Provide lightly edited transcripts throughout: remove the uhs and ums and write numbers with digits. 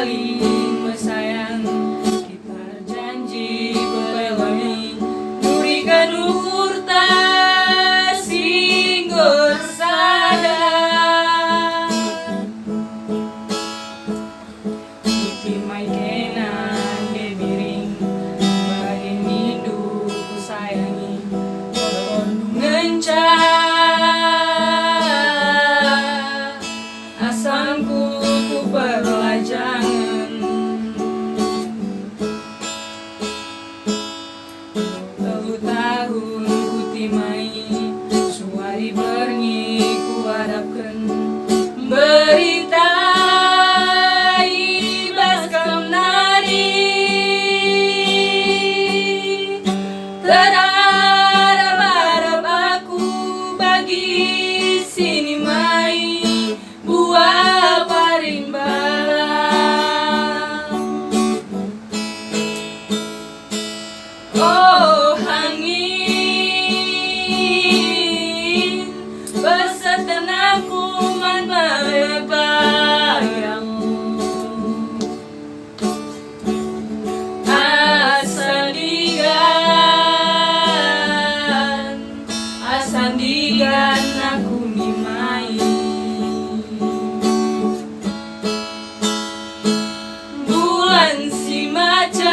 saling bersayang, kita janji berbagi durikan urta singgo sadar putih mai kenan gebiring bagian hidup ku sayangi ngenca asamku ku perlajangan 10 tahun ku timai suari bernyi ku harapkan berita ibas kamnari terharap-harap aku bagi sini mai buah parimbala. Oh angin beserta aku man berbayang asandigan aku nimai bulan si macam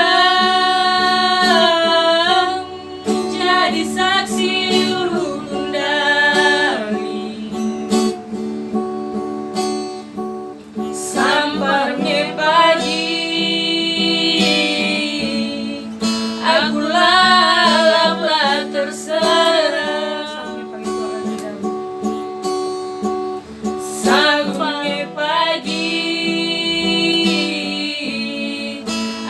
jadi saksi urun dari samparnya pagi aku lalaplah terserah sampai pagi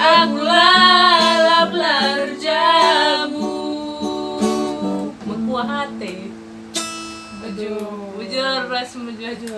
aku lalaplah terjamu mekuah hati baju ras baju